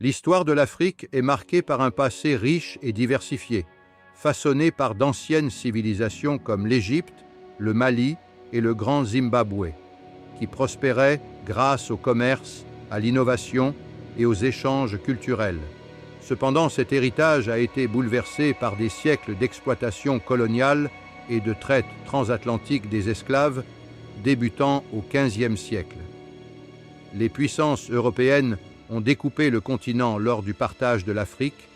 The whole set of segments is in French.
L'histoire de l'Afrique est marquée par un passé riche et diversifié, façonné par d'anciennes civilisations comme l'Égypte, le Mali et le Grand Zimbabwe, qui prospéraient grâce au commerce, à l'innovation et aux échanges culturels. Cependant, cet héritage a été bouleversé par des siècles d'exploitation coloniale et de traite transatlantique des esclaves, débutant au XVe siècle. Les puissances européennes ont découpé le continent lors du partage de l'Afrique,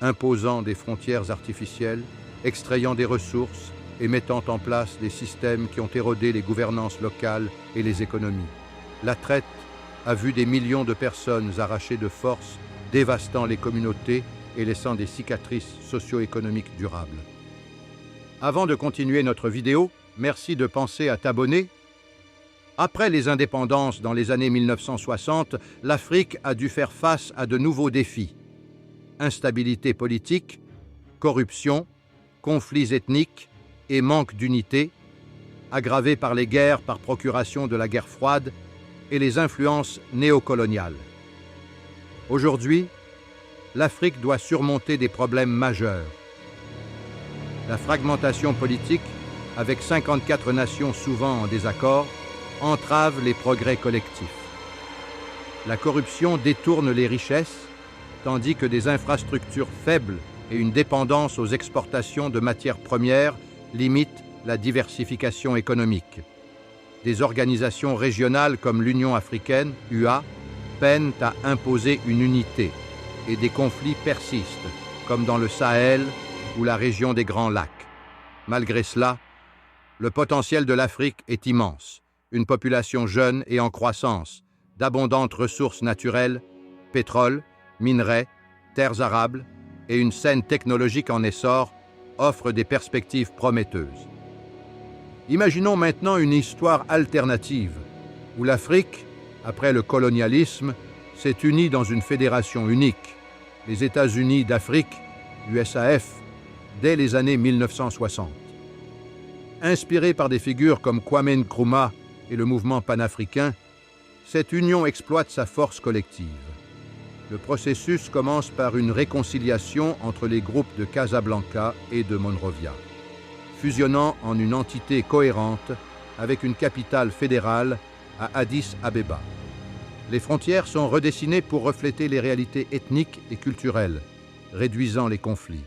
imposant des frontières artificielles, extrayant des ressources et mettant en place des systèmes qui ont érodé les gouvernances locales et les économies. La traite a vu des millions de personnes arrachées de force, dévastant les communautés et laissant des cicatrices socio-économiques durables. Avant de continuer notre vidéo, merci de penser à t'abonner. Après les indépendances dans les années 1960, l'Afrique a dû faire face à de nouveaux défis. Instabilité politique, corruption, conflits ethniques et manque d'unité, aggravés par les guerres par procuration de la guerre froide et les influences néocoloniales. Aujourd'hui, l'Afrique doit surmonter des problèmes majeurs. La fragmentation politique, avec 54 nations souvent en désaccord, entrave les progrès collectifs. La corruption détourne les richesses, tandis que des infrastructures faibles et une dépendance aux exportations de matières premières limitent la diversification économique. Des organisations régionales comme l'Union africaine, UA, peinent à imposer une unité et des conflits persistent, comme dans le Sahel ou la région des Grands Lacs. Malgré cela, le potentiel de l'Afrique est immense. Une population jeune et en croissance, d'abondantes ressources naturelles, pétrole, minerais, terres arables et une scène technologique en essor offrent des perspectives prometteuses. Imaginons maintenant une histoire alternative, où l'Afrique, après le colonialisme, s'est unie dans une fédération unique, les États-Unis d'Afrique, USAF, dès les années 1960. Inspirée par des figures comme Kwame Nkrumah et le mouvement panafricain, cette union exploite sa force collective. Le processus commence par une réconciliation entre les groupes de Casablanca et de Monrovia, fusionnant en une entité cohérente avec une capitale fédérale à Addis Abeba. Les frontières sont redessinées pour refléter les réalités ethniques et culturelles, réduisant les conflits.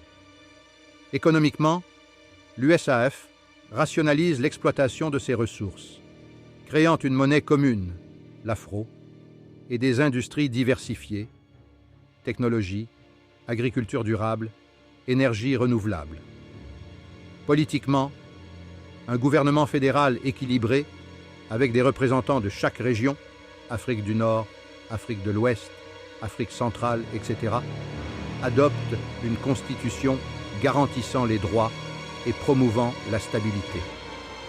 Économiquement, l'USAF rationalise l'exploitation de ses ressources, créant une monnaie commune, l'afro, et des industries diversifiées, technologie, agriculture durable, énergie renouvelable. Politiquement, un gouvernement fédéral équilibré, avec des représentants de chaque région, Afrique du Nord, Afrique de l'Ouest, Afrique centrale, etc., adopte une constitution garantissant les droits et promouvant la stabilité.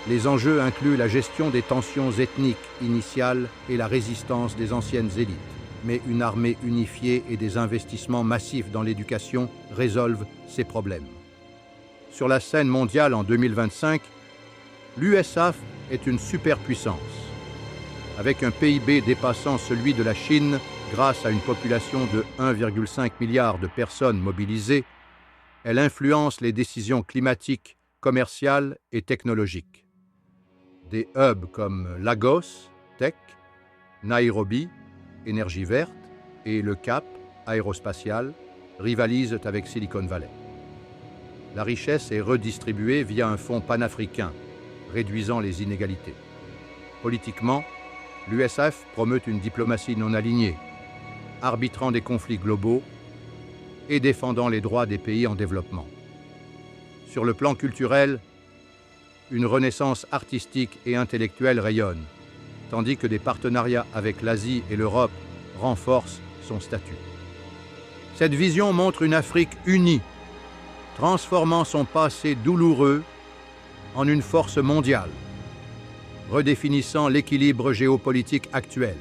Les enjeux incluent la gestion des tensions ethniques initiales et la résistance des anciennes élites. Mais une armée unifiée et des investissements massifs dans l'éducation résolvent ces problèmes. Sur la scène mondiale en 2025, l'USAF est une superpuissance. Avec un PIB dépassant celui de la Chine grâce à une population de 1,5 milliard de personnes mobilisées, elle influence les décisions climatiques, commerciales et technologiques. Des hubs comme Lagos, Tech, Nairobi, Énergie verte, et le Cap, aérospatial, rivalisent avec Silicon Valley. La richesse est redistribuée via un fonds panafricain, réduisant les inégalités. Politiquement, l'USAF promeut une diplomatie non alignée, arbitrant des conflits globaux et défendant les droits des pays en développement. Sur le plan culturel, une renaissance artistique et intellectuelle rayonne, tandis que des partenariats avec l'Asie et l'Europe renforcent son statut. Cette vision montre une Afrique unie, transformant son passé douloureux en une force mondiale, redéfinissant l'équilibre géopolitique actuel.